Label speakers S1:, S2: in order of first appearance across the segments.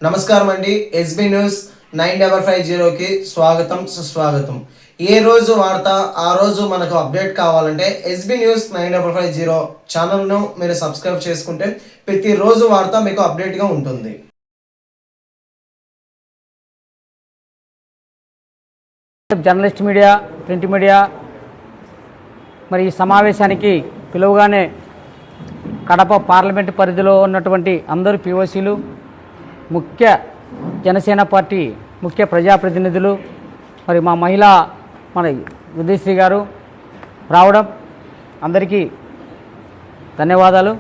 S1: నమస్కారం అండి. SB news 9550కి స్వాగతం సుస్వాగతం. ఏ రోజు వార్త ఆ రోజు మనకు అప్డేట్ కావాలంటే ఎస్బీ న్యూస్ 9550 ఛానల్ను మీరు సబ్స్క్రైబ్ చేసుకుంటే ప్రతిరోజు వార్త మీకు అప్డేట్గా ఉంటుంది.
S2: జర్నలిస్ట్ మీడియా, ప్రింట్ మీడియా మరి ఈ సమావేశానికి పిలువగానే కడప పార్లమెంటు పరిధిలో ఉన్నటువంటి అందరు పిఓసీలు, ముఖ్య జనసేన పార్టీ ముఖ్య ప్రజాప్రతినిధులు, మరి మా మహిళా మన ఉదయశ్రీ గారు రావడం అందరికీ ధన్యవాదాలు.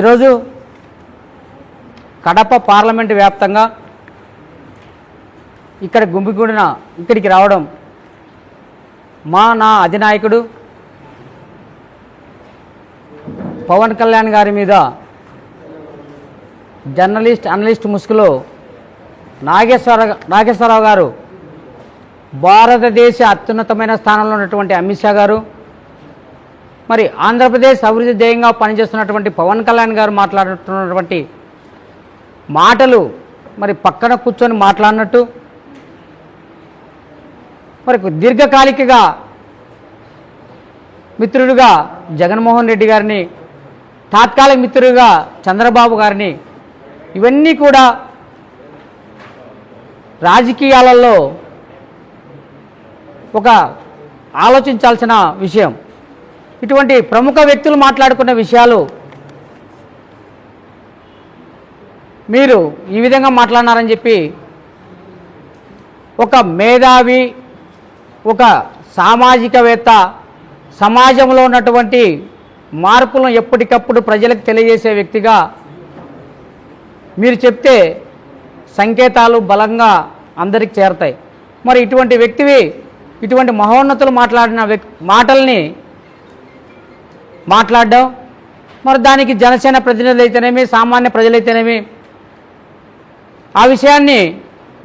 S2: ఈరోజు కడప పార్లమెంటు వ్యాప్తంగా ఇక్కడ గుంపుకూడిన ఇక్కడికి రావడం నా అధినాయకుడు పవన్ కళ్యాణ్ గారి మీద అనలిస్ట్ ముసుగులో నాగేశ్వరరావు గారు, భారతదేశ అత్యున్నతమైన స్థానంలో ఉన్నటువంటి అమిత్ షా గారు, మరి ఆంధ్రప్రదేశ్ అభివృద్ధి ధ్యేయంగా పనిచేస్తున్నటువంటి పవన్ కళ్యాణ్ గారు మాట్లాడుతున్నటువంటి మాటలు మరి పక్కన కూర్చొని మాట్లాడినట్టు, మరి దీర్ఘకాలికగా మిత్రుడిగా జగన్మోహన్ రెడ్డి గారిని, తాత్కాలిక మిత్రుడిగా చంద్రబాబు గారిని, ఇవన్నీ కూడా రాజకీయాలలో ఒక ఆలోచించాల్సిన విషయం. ఇటువంటి ప్రముఖ వ్యక్తులు మాట్లాడుకున్న విషయాలు మీరు ఈ విధంగా మాట్లాడినారని చెప్పి ఒక మేధావి, ఒక సామాజికవేత్త, సమాజంలో ఉన్నటువంటి మార్పులను ఎప్పటికప్పుడు ప్రజలకు తెలియజేసే వ్యక్తిగా మీరు చెప్తే సంకేతాలు బలంగా అందరికి చేరతాయి. మరి ఇటువంటి వ్యక్తివి, ఇటువంటి మహోన్నతులు మాట్లాడిన మాటల్ని మాట్లాడడం, మరి దానికి జనసేన ప్రతినిధులు అయితేనేమి, సామాన్య ప్రజలైతేనేమి ఆ విషయాన్ని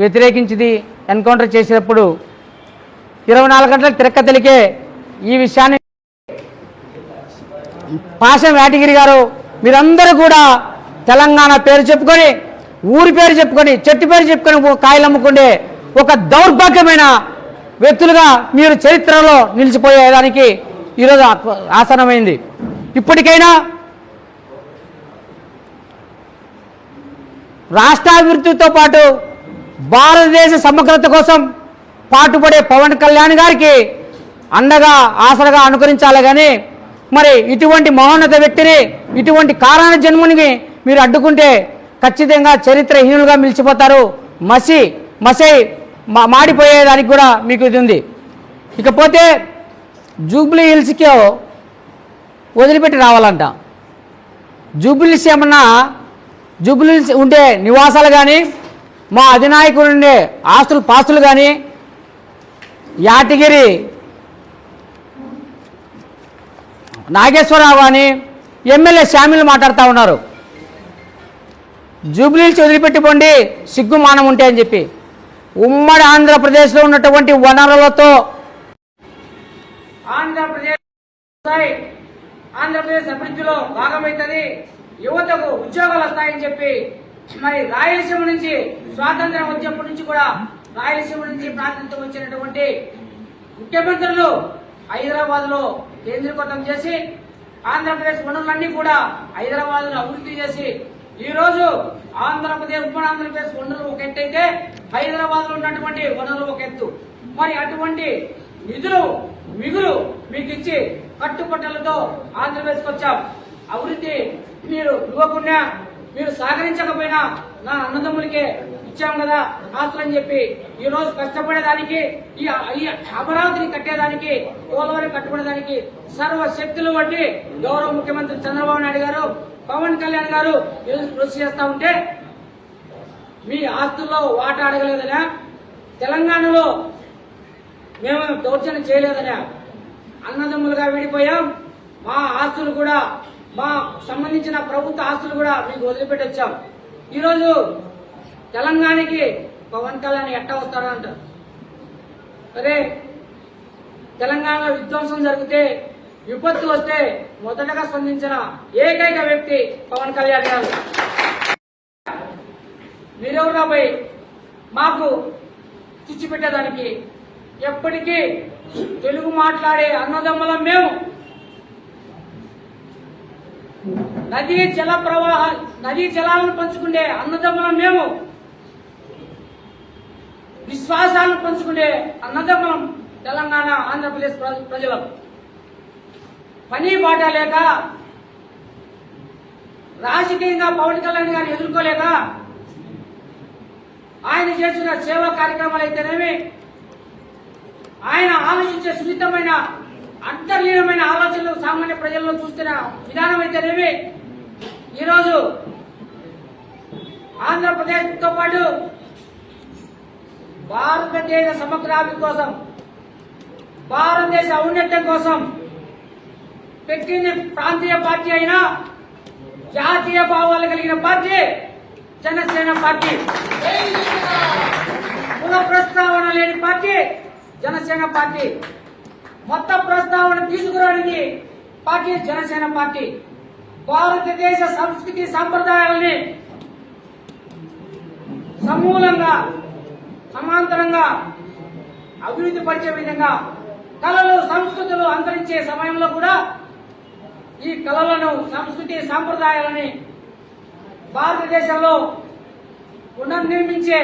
S2: వ్యతిరేకించింది. ఎన్కౌంటర్ చేసేటప్పుడు 24 గంటలకు తిరక్కతలికే ఈ విషయాన్ని పాషం యాటిగిరి గారు, మీరందరూ కూడా తెలంగాణ పేరు చెప్పుకొని, ఊరి పేరు చెప్పుకొని, చెట్టు పేరు చెప్పుకొని కాయలు అమ్ముకుండే ఒక దౌర్భాగ్యమైన వ్యక్తులుగా మీరు చరిత్రలో నిలిచిపోయేదానికి ఈరోజు ఆసనమైంది. ఇప్పటికైనా రాష్ట్రాభివృద్ధితో పాటు భారతదేశ సమగ్రత కోసం పాటుపడే పవన్ కళ్యాణ్ గారికి అండగా ఆసరగా అనుకరించాలి. కానీ మరి ఇటువంటి మహోన్నత వ్యక్తిని, ఇటువంటి కారణ జన్ముని మీరు అడ్డుకుంటే ఖచ్చితంగా చరిత్రహీనులుగా మిలిచిపోతారు. మసై మాడిపోయేదానికి కూడా మీకు ఇది ఉంది. ఇకపోతే జూబ్లీ హిల్స్కి వదిలిపెట్టి రావాలంట. జూబ్లీ హిల్స్ ఏమన్నా జూబ్లీ హిల్స్ ఉండే నివాసాలు కానీ, మా అధినాయకుడు ఉండే పాస్తులు కానీ, యాటిగిరి నాగేశ్వరరావు కానీ, ఎమ్మెల్యే శామిలు మాట్లాడుతూ ఉన్నారు. జూబ్లీహిల్స్ వదిలిపెట్టిపోండి సిగ్గుమానం ఉంటే అని చెప్పి. ఉమ్మడి ఆంధ్రప్రదేశ్లో ఉన్నటువంటి వనరులతో ఆంధ్రప్రదేశ్ అభివృద్ధిలో భాగమవుతుంది, యువతకు ఉద్యోగాలు వస్తాయని చెప్పి మరి రాయలసీమ నుంచి స్వాతంత్ర్యం వచ్చేప్పటి నుంచి కూడా రాయలసీమ నుంచి ప్రాతినిధ్యం వచ్చినటువంటి ముఖ్యమంత్రులు హైదరాబాద్ లో కేంద్రీకృతం చేసి ఆంధ్రప్రదేశ్ వనరులన్నీ కూడా హైదరాబాద్ లో అభివృద్ధి చేసి ఈ రోజు ఆంధ్రప్రదేశ్ ఉమ్మడి ఆంధ్రప్రదేశ్ వనరులు ఒక ఎత్తు అయితే హైదరాబాద్ లో ఉన్నటువంటి వనరులు ఒక ఎత్తు. మరి అటువంటి మిగులు మీకు ఇచ్చి కట్టుబట్టలతో ఆంధ్రప్రదేశ్కి వచ్చాం. అభివృద్ధి మీరు ఇవ్వకుండా, మీరు సహకరించకపోయినా నా అన్నదమ్ములకే ఇచ్చాం కదా ఆస్తులని చెప్పి ఈ రోజు కష్టపడేదానికి, ఈ అమరావతిని కట్టేదానికి, పోలవరం కట్టుకునేదానికి సర్వశక్తులు బట్టి గౌరవ ముఖ్యమంత్రి చంద్రబాబు నాయుడు గారు, పవన్ కళ్యాణ్ గారు కృషి చేస్తా ఉంటే మీ ఆస్తుల్లో వాటా అడగలేదనా, తెలంగాణలో మేము దౌర్జన్యం చేయలేదనా, అన్నదమ్ములుగా విడిపోయాం. మా ఆస్తులు కూడా, మా సంబంధించిన ప్రభుత్వ ఆస్తులు కూడా మీకు వదిలిపెట్టి వచ్చాం. ఈరోజు తెలంగాణకి పవన్ కళ్యాణ్ ఎట్టా వస్తాడంట. అరే తెలంగాణలో విధ్వంసం జరిగితే, విపత్తు వస్తే మొదటగా స్పందించిన ఏకైక వ్యక్తి పవన్ కళ్యాణ్ గారు. మీరెవరా పోయి మాకు చిచ్చు పెట్టేదానికి? ఎప్పటికీ తెలుగు మాట్లాడే అన్నదమ్ములం మేము. నదీ జలాలను పంచుకునే అన్నదమ్ములం మేము. విశ్వాసాలను పంచుకునే అన్నదమ్ములం తెలంగాణ ఆంధ్రప్రదేశ్ ప్రజలం. పని బాట లేక రాజకీయంగా పవన్ కళ్యాణ్ గారిని ఎదుర్కోలేక ఆయన చేసిన సేవా కార్యక్రమాలు అయితేనేమి, ఆయన ఆలోచించే సున్నితమైన అంతర్లీనమైన ఆలోచనలు సామాన్య ప్రజల్లో చూస్తున్న విధానం అయితేనేమి, ఈరోజు ఆంధ్రప్రదేశ్తో పాటు భారతదేశ సమగ్రాభివృద్ధి కోసం, భారతదేశ ఔన్నత్యం కోసం పెట్టిన ప్రాంతీయ పార్టీ అయినా జాతీయ భావాలు కలిగిన పార్టీ జనసేన పార్టీ. కుల ప్రస్తావన లేని పార్టీ జనసేన పార్టీ. మొత్తం ప్రస్తావన తీసుకురాని పార్టీ జనసేన పార్టీ. భారతదేశ సంస్కృతి సంప్రదాయాలని సమూలంగా సమాంతరంగా అభివృద్ధి పరిచే విధంగా కళలు సంస్కృతులు అంతరించే సమయంలో కూడా ఈ కళలను సంస్కృతి సాంప్రదాయాలని భారతదేశంలో పునర్నిర్మించే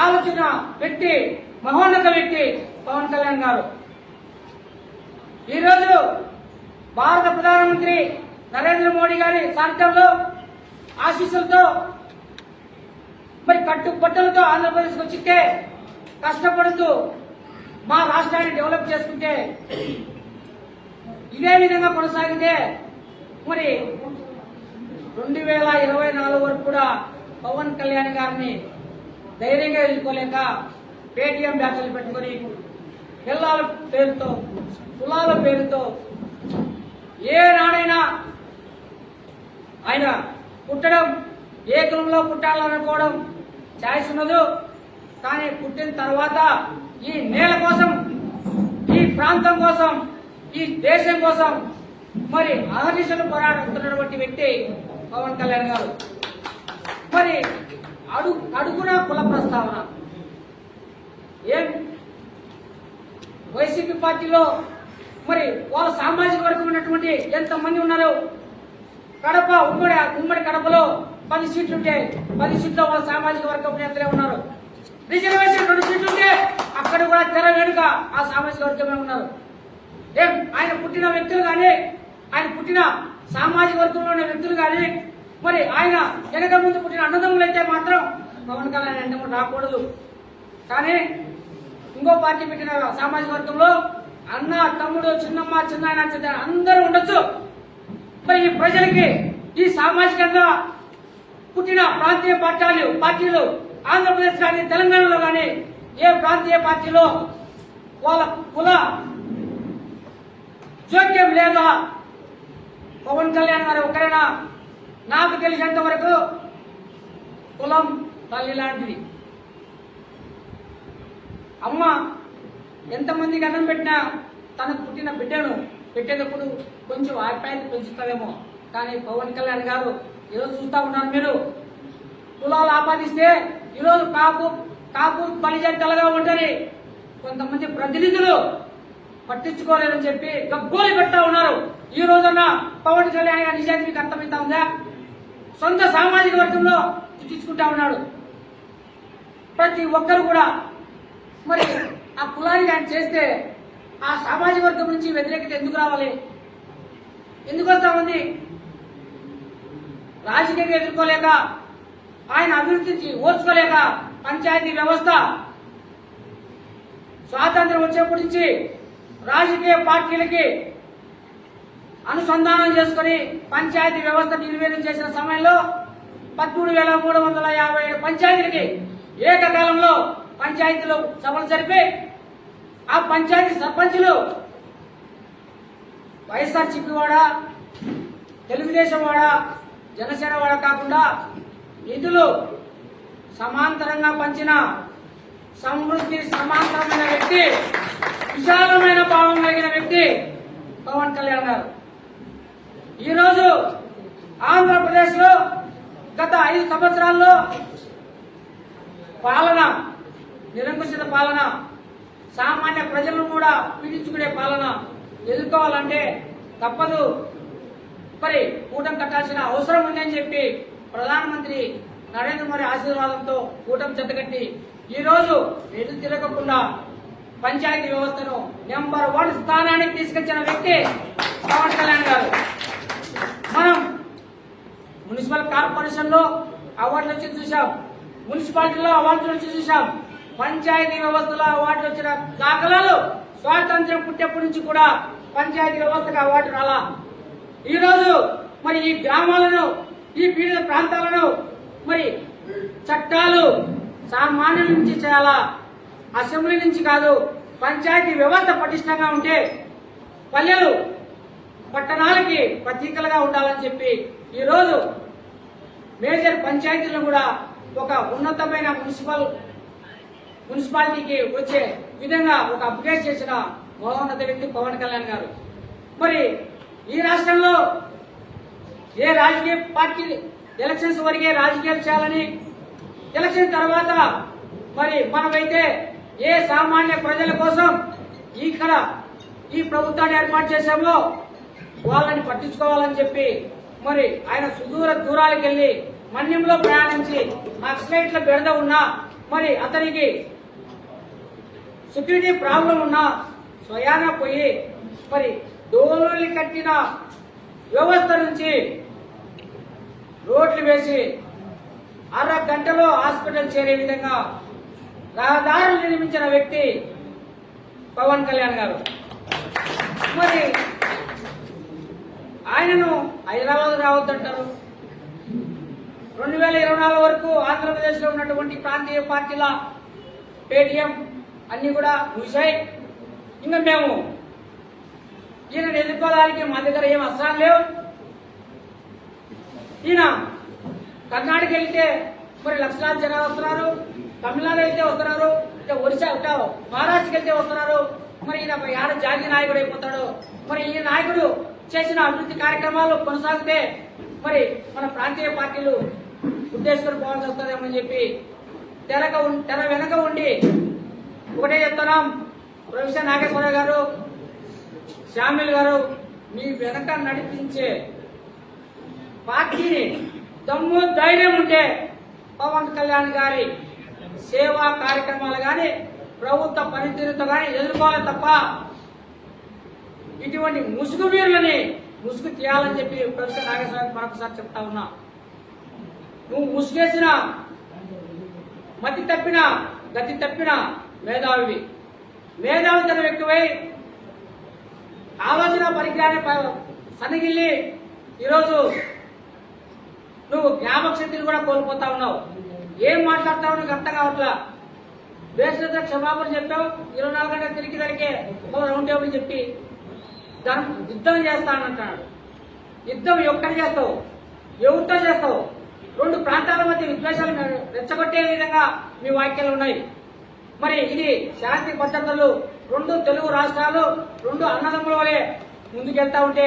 S2: ఆలోచన వ్యక్తి, మహోన్నత వ్యక్తి పవన్ కళ్యాణ్ గారు. ఈరోజు భారత ప్రధానమంత్రి నరేంద్ర మోడీ గారి సారథ్యంలో ఆశీస్సులతో మరి కట్టుబట్టలతో ఆంధ్రప్రదేశ్కి వచ్చితే కష్టపడుతూ మా రాష్ట్రాన్ని డెవలప్ చేసుకుంటే ఇదే విధంగా కొనసాగితే మరి 2024 వరకు కూడా పవన్ కళ్యాణ్ గారిని ధైర్యంగా ఎదుర్కోలేక పేటీఎం బ్యాచ్లు పెట్టుకుని పిల్లల పేరుతో కులాల పేరుతో ఏనాడైనా ఆయన పుట్టడం ఏ కులంలో పుట్టాలనుకోవడం ఛాయిస్ ఉండదు. కానీ పుట్టిన తర్వాత ఈ నేల కోసం, ఈ ప్రాంతం కోసం, ఈ దేశం కోసం మరి అహర్నిశలు పోరాడుతున్నటువంటి వ్యక్తి పవన్ కళ్యాణ్ గారు. మరి అడుగున కుల ప్రస్తావన ఏం వైసీపీ పార్టీలో మరి వాళ్ళ సామాజిక వర్గం ఉన్నటువంటి ఎంతమంది ఉన్నారు? కడప ఉమ్మడి కడపలో 10 సీట్లుంటే 10 సీట్లో వాళ్ళ సామాజిక వర్గం నేతలే ఉన్నారు. రిజర్వేషన్ 2 సీట్లుంటే అక్కడ కూడా తెర వెనుక ఆ సామాజిక వర్గమే ఉన్నారు. ఏం ఆయన పుట్టిన వ్యక్తులు కానీ, ఆయన పుట్టిన సామాజిక వర్గంలో ఉన్న వ్యక్తులు కానీ, మరి ఆయన వెనక ముందు పుట్టిన అన్నదమ్ములు అయితే మాత్రం పవన్ కళ్యాణ్ అంటే రాకూడదు. కానీ ఇంకో పార్టీ పెట్టిన సామాజిక వర్గంలో అన్న, తమ్ముడు, చిన్నమ్మ, చిన్నాయన, చిన్న అందరూ ఉండొచ్చు. మరి ఈ ప్రజలకి ఈ సామాజికంగా పుట్టిన ప్రాంతీయ పార్టీలు ఆంధ్రప్రదేశ్ కానీ తెలంగాణలో కానీ ఏ ప్రాంతీయ పార్టీలో వాళ్ళ కుల జోక్యం లేదా? పవన్ కళ్యాణ్ గారు ఒకరైనా నాకు తెలిసినంత వరకు కులం తల్లి లాంటిది. అమ్మ ఎంతమందికి అన్నం పెట్టినా తనకు పుట్టిన బిడ్డను పెట్టేటప్పుడు కొంచెం ఆప్యాయత పెంచుతారేమో. కానీ పవన్ కళ్యాణ్ గారు ఈరోజు చూస్తా ఉన్నారు, మీరు కులాలు ఆపాదిస్తే ఈరోజు కాపు బలిజన్ తెల్లగా ఉంటారు. కొంతమంది ప్రతినిధులు పట్టించుకోలేదని చెప్పి గగ్గోలు పెడతా ఉన్నారు. ఈ రోజున పవన్ కళ్యాణ్ గారి నిజానికి మీకు అర్థమైతా ఉందా? సొంత సామాజిక వర్గంలో పుట్టించుకుంటా ఉన్నాడు. ప్రతి ఒక్కరు కూడా మరి ఆ కులానికి ఆయన చేస్తే ఆ సామాజిక వర్గం నుంచి వ్యతిరేకత ఎందుకు రావాలి? ఎందుకు వస్తా ఉంది? రాజకీయంగా ఎదుర్కోలేక, ఆయన అభివృద్ధికి ఓర్చుకోలేక పంచాయతీ వ్యవస్థ స్వాతంత్రం వచ్చేప్పటి నుంచి రాజకీయ పార్టీలకి అనుసంధానం చేసుకుని పంచాయతీ వ్యవస్థ నిర్వీర్యం చేసిన సమయంలో 13,357 పంచాయతీలకి ఏకకాలంలో పంచాయతీలు సభలు జరిపి ఆ పంచాయతీ సర్పంచులు వైఎస్ఆర్సీపీ వాడా, తెలుగుదేశం వాడా, జనసేన వాడా కాకుండా నిధులు సమాంతరంగా పంచిన సమృద్ధి సమాంతరమైన వ్యక్తి, విశాలమైన భావం కలిగిన వ్యక్తి పవన్ కళ్యాణ్ గారు. ఈరోజు ఆంధ్రప్రదేశ్ లో గత 5 సంవత్సరాల్లో పాలన, నిరంకుశిత పాలన, సామాన్య ప్రజలను కూడా పీడించుకునే పాలన ఎదుర్కోవాలంటే తప్పదు. మరి కూటమి కట్టాల్సిన అవసరం ఉందని చెప్పి ప్రధానమంత్రి నరేంద్ర మోడీ ఆశీర్వాదంతో కూటమి జతకట్టి ఈరోజు ఎదురు తిరగకుండా పంచాయతీ వ్యవస్థను నెంబర్ 1 స్థానానికి తీసుకొచ్చిన వ్యక్తి పవన్ కళ్యాణ్ గారు. మనం మున్సిపల్ కార్పొరేషన్ లో అవార్డులు వచ్చి చూసాం, మున్సిపాలిటీలో అవార్డులు వచ్చి చూసాం, పంచాయతీ వ్యవస్థలో అవార్డులు వచ్చిన దాఖలాలు స్వాతంత్ర్యం పుట్టేప్పటి నుంచి కూడా పంచాయతీ వ్యవస్థకు అవార్డు రాలా. ఈ రోజు మరి ఈ గ్రామాలను, ఈ పీడిత ప్రాంతాలను మరి చట్టాలు సామాన్యుల నుంచి చేయాలా, అసెంబ్లీ నుంచి కాదు. పంచాయతీ వ్యవస్థ పటిష్టంగా ఉంటే పల్లెలు పట్టణాలకి ప్రతీకలుగా ఉండాలని చెప్పి ఈరోజు మేజర్ పంచాయతీలను కూడా ఒక ఉన్నతమైన మున్సిపాలిటీకి వచ్చే విధంగా ఒక అప్గ్రేడ్ చేసిన మహోన్నత వ్యక్తి పవన్ కళ్యాణ్ గారు. మరి ఈ రాష్ట్రంలో ఏ రాజకీయ పార్టీ ఎలక్షన్స్ వరకే రాజకీయాలు చేయాలని, ఎలక్షన్ తర్వాత మరి మనమైతే ఏ సామాన్య ప్రజల కోసం ఇక్కడ ఈ ప్రభుత్వాన్ని ఏర్పాటు చేశామో వాళ్ళని పట్టించుకోవాలని చెప్పి మరి ఆయన సుదూర దూరాలకు వెళ్లి మన్యంలో ప్రయాణించి నక్సలైట్ల బెడద ఉన్నా, మరి అతనికి సెక్యూరిటీ ప్రాబ్లం ఉన్నా స్వయాన పోయి మరి డోలు కట్టిన వ్యవస్థ నుంచి రోడ్లు వేసి అరగంటలో హాస్పిటల్ చేరే విధంగా రహదారులు నిర్మించిన వ్యక్తి పవన్ కళ్యాణ్ గారు. మరి ఆయనను హైదరాబాద్ రావద్దంటారు. 2024 వరకు ఆంధ్రప్రదేశ్ లో ఉన్నటువంటి ప్రాంతీయ పార్టీల పేటీఎం అన్ని కూడా ముగిశాయి. ఇంకా మేము ఈయనను ఎదుర్కోవడానికి మా దగ్గర ఏం అస్త్రాలు లేవు. ఈయన కర్ణాటక వెళ్తే మరి లక్షలాది జనాలు వస్తున్నారు, తమిళనాడు వెళ్తే వస్తున్నారు, ఒరిస్సా మహారాష్ట్రకి వెళ్తే వస్తున్నారు. మరి ఈయన ఆడ జాతీయ నాయకుడు అయిపోతాడు. మరి ఈ నాయకుడు చేసిన అభివృద్ధి కార్యక్రమాలు కొనసాగితే మరి మన ప్రాంతీయ పార్టీలు ఉద్దేశించుకొని పోవాల్సి వస్తుందేమని చెప్పి తెర వెనక ఉండి ఒకటే చెప్తున్నాం. ప్రొఫెసర్ నాగేశ్వరరావు గారు, శ్యామిల్ గారు, మీ వెనక నడిపించే పార్టీని దమ్ము ధైర్యం ఉంటే పవన్ కళ్యాణ్ గారి సేవా కార్యక్రమాలు గాని ప్రభుత్వ పనితీరుతో గాని ఎదుర్కోవాలి తప్ప ఇటువంటి ముసుగు వీరులని ముసుగు తీయాలని చెప్పి ప్రొఫెసర్ నాగేశ్వరరావు మరొకసారి చెప్తా ఉన్నా. నువ్వు ముసుగేసిన మతి తప్పిన గతి తప్పిన మేధావి తన వ్యక్తివై ఆలోచన పరిజ్ఞానాన్ని సన్నగిల్లి ఈరోజు నువ్వు జ్ఞాపక శక్తిని కూడా కోల్పోతా ఉన్నావు. ఏం మాట్లాడతావు నీకు అర్థం కావట్లా. బేసరితో క్షమాపణ చెప్పావు, 24 గంటలు తిరిగి దొరికే ఒక రౌండ్ టేబుల్ చెప్పి దాని యుద్ధం చేస్తానంటున్నాడు. యుద్ధం ఎక్కడ చేస్తావు, ఎవరితో చేస్తావు? 2 ప్రాంతాల మధ్య విద్వేషాలు రెచ్చగొట్టే విధంగా మీ వ్యాఖ్యలు ఉన్నాయి. మరి ఇది శాంతి భద్రతలు 2 తెలుగు రాష్ట్రాలు 2 అన్నదమ్ముల వలె ముందుకెళ్తా ఉంటే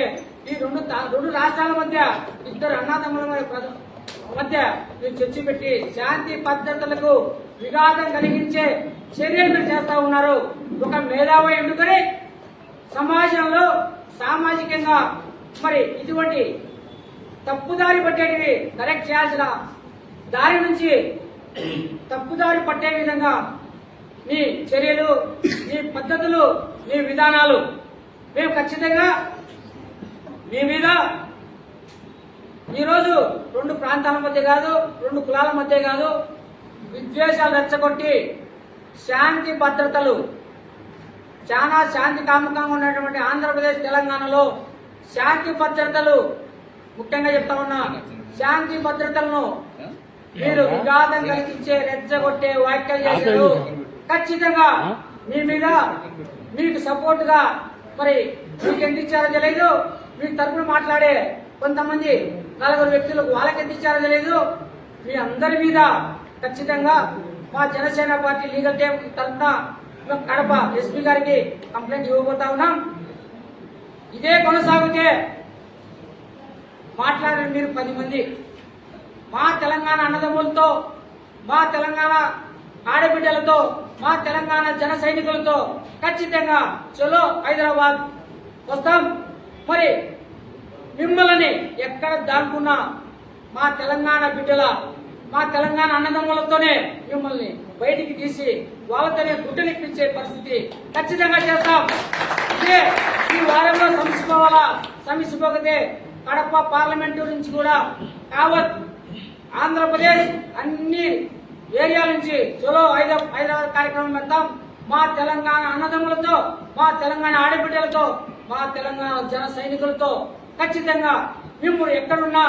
S2: ఈ రెండు రాష్ట్రాల మధ్య 2 అన్నదమ్ముల మధ్య మీరు చర్చ పెట్టి శాంతి భద్రతలకు విఘాతం కలిగించే చర్యలు మీరు చేస్తా ఉన్నారు. ఒక మేధావి ఎందుకని సమాజంలో సామాజికంగా మరి ఇటువంటి తప్పుదారి పట్టేటివి కరెక్ట్ చేయాల్సిన దారి నుంచి తప్పుదారి పట్టే విధంగా నీ చర్యలు, నీ పద్ధతులు, నీ విధానాలు మేము ఖచ్చితంగా మీ మీద ఈరోజు 2 ప్రాంతాల మధ్య కాదు, 2 కులాల మధ్య కాదు, విద్వేషాలు రెచ్చగొట్టి శాంతి భద్రతలు చాలా శాంతి కాముకంగా ఉన్నటువంటి ఆంధ్రప్రదేశ్ తెలంగాణలో శాంతి భద్రతలు ముఖ్యంగా చెప్తా ఉన్నా, శాంతి భద్రతలను మీరు విఘాతం కలిగించే రెచ్చగొట్టే వ్యాఖ్యలు చేశారు. ఖచ్చితంగా మీ మీద మీకు సపోర్ట్ గా మరి మీకు ఎంత ఇచ్చారో తెలియదు, మీ తరపున మాట్లాడే కొంతమంది 4 వ్యక్తులకు వాళ్ళకి ఎంత ఇచ్చారో తెలియదు. మీ అందరి మీద ఖచ్చితంగా మా జనసేన పార్టీ లీగల్ టీం తరఫున కడప ఎస్పీ గారికి కంప్లైంట్ ఇవ్వబోతా ఉన్నాం. ఇదే కొనసాగితే మాట్లాడిన మీరు 10 మంది మా తెలంగాణ అన్నదమ్ములతో, మా తెలంగాణ ఆడబిడ్డలతో మా తెలంగాణ జన సైనికులతో ఖచ్చితంగా చలో హైదరాబాద్ వస్తాం. మరి మిమ్మల్ని ఎక్కడ దాక్కున్నా మా తెలంగాణ బిడ్డల మా తెలంగాణ అన్నదమ్ములతోనే మిమ్మల్ని బయటికి తీసి వాళ్ళతోనే గుడ్డలిప్పించే పరిస్థితి ఖచ్చితంగా చేస్తాం. ఇదే ఈ వారంలో సమసిపోవాలా. సమసిపోతే కడప పార్లమెంటు నుంచి కూడా యావత్ ఆంధ్రప్రదేశ్ అన్ని ఏరియా నుంచి చలో హైదరాబాద్ కార్యక్రమం పెడతాం. మా తెలంగాణ అన్నదమ్ములతో మా తెలంగాణ ఆడబిడ్డలతో మా తెలంగాణ జన సైనికులతో ఖచ్చితంగా మిమ్మల్ని ఎక్కడున్నా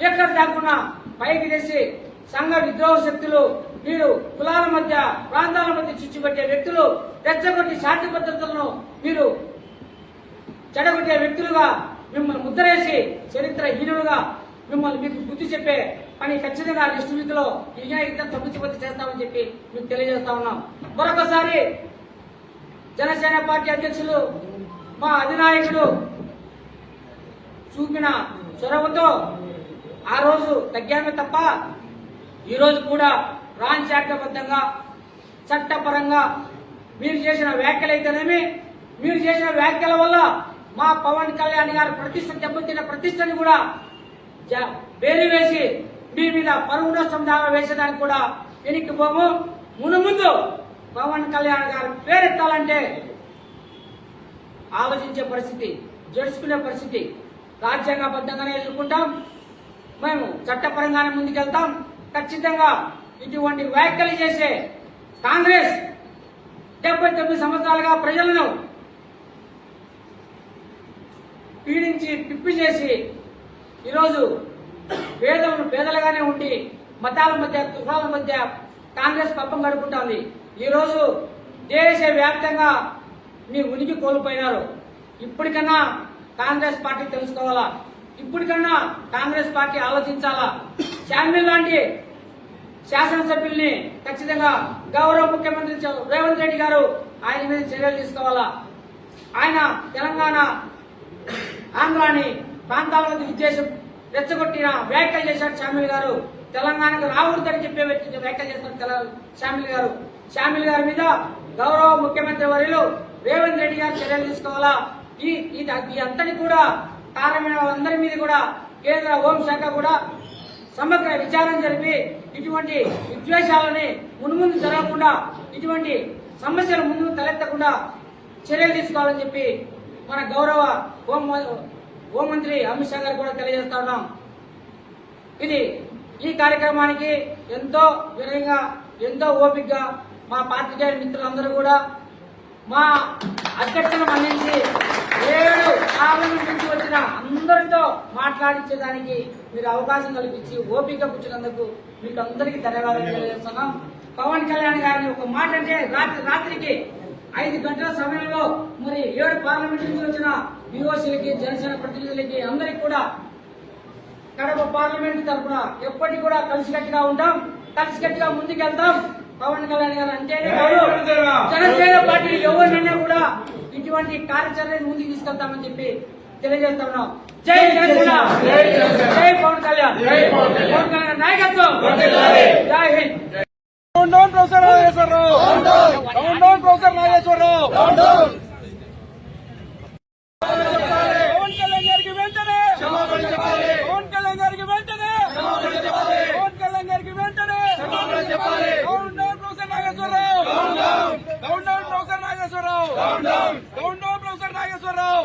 S2: ఎక్కడ దాక్కున్నా పైకి తెసి సంఘ విద్రోహ శక్తులు మీరు కులాల మధ్య ప్రాంతాల మధ్య చిచ్చుపెట్టే వ్యక్తులు రెచ్చగొట్టి శాంతి భద్రతలను మీరు చెడగొట్టే వ్యక్తులుగా మిమ్మల్ని ముద్రేసి చరిత్రహీనులుగా మిమ్మల్ని మీకు బుద్ధి చెప్పే పని ఖచ్చితంగా లిస్టు వీధిలో యుద్ధం సముచిపత్తి చేస్తామని చెప్పి మీకు తెలియజేస్తా ఉన్నాం. మరొకసారి జనసేన పార్టీ అధ్యక్షులు మా అధినాయకుడు చూపిన చొరవతో ఆ రోజు తగ్గామే తప్ప ఈ రోజు కూడా రాజ్యాంగబద్ధంగా చట్టపరంగా మీరు చేసిన వ్యాఖ్యలైతేనేమి మీరు చేసిన వ్యాఖ్యల వల్ల మా పవన్ కళ్యాణ్ గారి ప్రతిష్ట దెబ్బతిన్న ప్రతిష్టని కూడా బేరీ వేసి మీ మీద పరువు నష్టం దావా వేసేదానికి కూడా వెనక్కి పోము. ముందు పవన్ కళ్యాణ్ గారు పేరెత్తాలంటే ఆలోచించే పరిస్థితి, జడుచుకునే పరిస్థితి రాజ్యాంగబద్ధంగానే ఎదుర్కొంటాం. మేము చట్టపరంగానే ముందుకెళ్తాం. ఖచ్చితంగా ఇటువంటి వ్యాఖ్యలు చేసే కాంగ్రెస్ 79 సంవత్సరాలుగా ప్రజలను పీడించి పిప్పి చేసి ఈరోజు పేదలను పేదలుగానే ఉండి మతాల మధ్య కులాల మధ్య కాంగ్రెస్ పప్పం గడుపుతోంది. ఈరోజు దేశవ్యాప్తంగా మీ ఉనికి కోల్పోయినారు. ఇప్పటికన్నా కాంగ్రెస్ పార్టీ తెలుసుకోవాలా, ఇప్పటికన్నా కాంగ్రెస్ పార్టీ ఆలోచించాలా. శామ్యుల్ లాంటి శాసనసభ్యుల్ని ఖచ్చితంగా గౌరవ ముఖ్యమంత్రి రేవంత్ రెడ్డి గారు ఆయన మీద చర్యలు తీసుకోవాలా. ఆయన తెలంగాణ ఆంధ్రాని ప్రాంతాల మధ్య ఉద్దేశం రెచ్చగొట్టిన వ్యాఖ్యలు చేశారు శామ్యుల్ గారు. తెలంగాణకు రాకూడదని చెప్పే వ్యాఖ్యలు చేస్తారు శామ్యుల్ గారి మీద గౌరవ ముఖ్యమంత్రి వర్యులు రేవంత్ రెడ్డి గారు చర్యలు తీసుకోవాలా. ఈ అంతటి కూడా కారణమైన వాళ్ళందరి మీద కూడా కేంద్ర హోంశాఖ కూడా సమగ్ర విచారణ జరిపి ఇటువంటి విద్వేషాలని మున్ముందు జరగకుండా ఇటువంటి సమస్యలు ముందు తలెత్తకుండా చర్యలు తీసుకోవాలని చెప్పి మన గౌరవ హోంమంత్రి అమిత్ షా గారు కూడా తెలియజేస్తా ఉన్నాం. ఈ కార్యక్రమానికి ఎంతో వినయంగా ఎంతో ఓపికగా మా పాత్రికేయ మిత్రులందరూ కూడా మా అధ్యక్షతను మన్నించి 7 పార్లమెంట్ నుంచి వచ్చిన అందరితో మాట్లాడించేదానికి మీరు అవకాశం కల్పించి ఓపిక కూర్చున్నందుకు మీకు అందరికీ ధన్యవాదాలు తెలియజేస్తున్నాం. పవన్ కళ్యాణ్ గారిని ఒక మాట అంటే రాత్రికి 5 గంటల సమయంలో మరి 7 పార్లమెంట్ నుంచి వచ్చిన బీఓసీలకి జనసేన ప్రతినిధులకి అందరికి కూడా కడప పార్లమెంట్ తరఫున ఎప్పటికీ కూడా కలిసికట్టుగా ఉంటాం, కలిసికట్టుగా ముందుకెళ్తాం. పవన్ కళ్యాణ్ గారు అంటేనే కాదు జనసేన పార్టీ ఎవరినైనా కూడా ఇటువంటి కార్యాచరణను ముందుకు తీసుకెళ్తామని చెప్పి తెలియజేస్తా ఉన్నాం. జై జనసేన, జై పవన్ కళ్యాణ్, పవన్ కళ్యాణ్ నాయకత్వం, Jai Hind.
S3: Down professor Nageswararao, down professor Nageswararao. Pawan Kalyan గారికి వెంటనే క్షమాపణ చెప్పాలి, పవన్ కళ్యాణ్ గారికి వెంటనే క్షమాపణ చెప్పాలి, పవన్ కళ్యాణ్ గారికి వెంటనే క్షమాపణ చెప్పాలి. Down professor Nageswararao, down professor Nageswararao, down professor Nageswararao.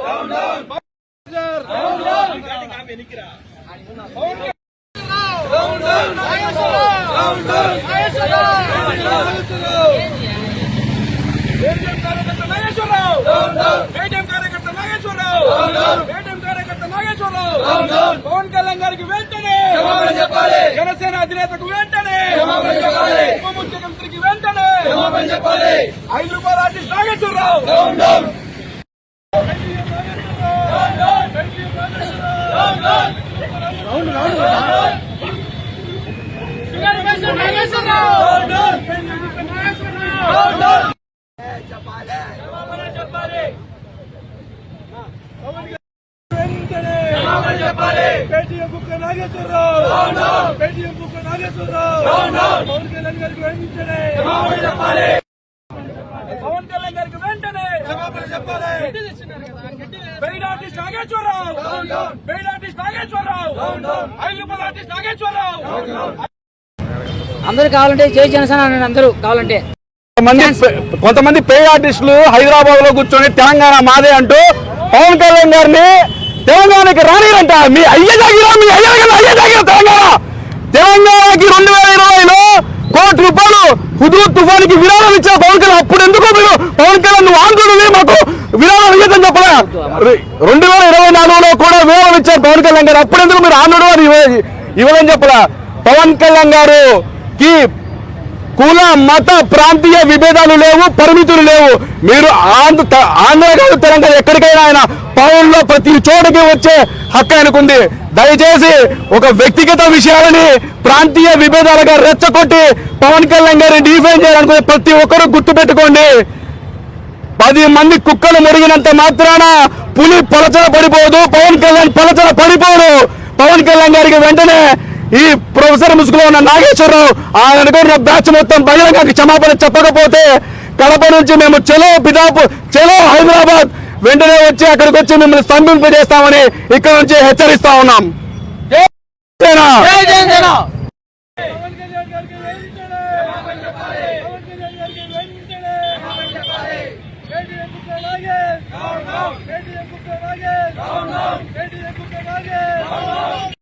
S3: Pawan Kalyan గారికి వెంటనే చెప్పాలి, జనసేన అధినేతకు వెంటనే చెప్పాలి, ఉప ముఖ్యమంత్రికి వెంటనే చెప్పాలి. 5 రూపాయల artist Nageswararao. Paytm book Nageswararao, Paytm book Nageswararao. Pawan Kalyan గారికి వెంటనే paid artist Nageswararao, paid artist Nageswararao, 5 రూపాయల ఆర్టిస్ట్ నాగేశ్వరరావు.
S2: అందరూ కావాలంటే జై జనసేన అని అందరూ కావాలంటే
S4: కొంతమంది పే ఆర్టిస్టులు హైదరాబాద్ లో కూర్చొని తెలంగాణ మాదే అంటూ పవన్ కళ్యాణ్ గారిని తెలంగాణకి రానిరంట. మీ అయ్య జాగిరా తెలంగాణకి 2020లో ₹1 కోటి హుదూద్ తుఫానికి విరాళం ఇచ్చారు పవన్ కళ్యాణ్. అప్పుడు ఎందుకు మీరు పవన్ కళ్యాణ్ నువ్వు ఆందోళన మాకు విరాళం ఇయ్యదని చెప్పలే? 2024లో కూడా విరాళం ఇచ్చారు పవన్ కళ్యాణ్ గారు. అప్పుడు ఎందుకు మీరు ఆందోళన ఇవ్వదని చెప్పలే? పవన్ కళ్యాణ్ గారుకి కుల మత ప్రాంతీయ విభేదాలు లేవు, పరిమితులు లేవు. మీరు ఆంధ్ర కాదు తెలంగాణ ఎక్కడికైనా ఆయన పౌరుల్లో ప్రతి చోటకి వచ్చే హక్కు ఆయనకుంది. దయచేసి ఒక వ్యక్తిగత విషయాలని ప్రాంతీయ విభేదాలుగా రెచ్చగొట్టి పవన్ కళ్యాణ్ గారిని డిఫైన్ చేయాలనుకునే ప్రతి ఒక్కరూ గుర్తుపెట్టుకోండి. 10 మంది కుక్కలు మురిగినంత మాత్రాన పులి పలచన పడిపోదు, పవన్ కళ్యాణ్ పలచన పడిపోడు. పవన్ కళ్యాణ్ గారికి వెంటనే ఈ ప్రొఫెసర్ ముసుగులో ఉన్న నాగేశ్వరరావు ఆయన బ్యాచ్ మొత్తం బహిరంగ క్షమాపణ చెప్పకపోతే కడప నుంచి మేము చలో పిదాపూర్, చలో హైదరాబాద్ వెంటనే వచ్చి అక్కడికి వచ్చి మిమ్మల్ని స్తంభింపజేస్తామని ఇక్కడ నుంచి హెచ్చరిస్తా ఉన్నాం. జై జనసేన.
S3: పవన్ కళ్యాణ్ గారికి వెంటనే, పవన్ కళ్యాణ్ గారికి వెంటనే, కేటీఆర్ కుక్క నాగేష్, కేటీఆర్ కుక్క నాగేష్, కేటీఆర్ కుక్క నాగేష్.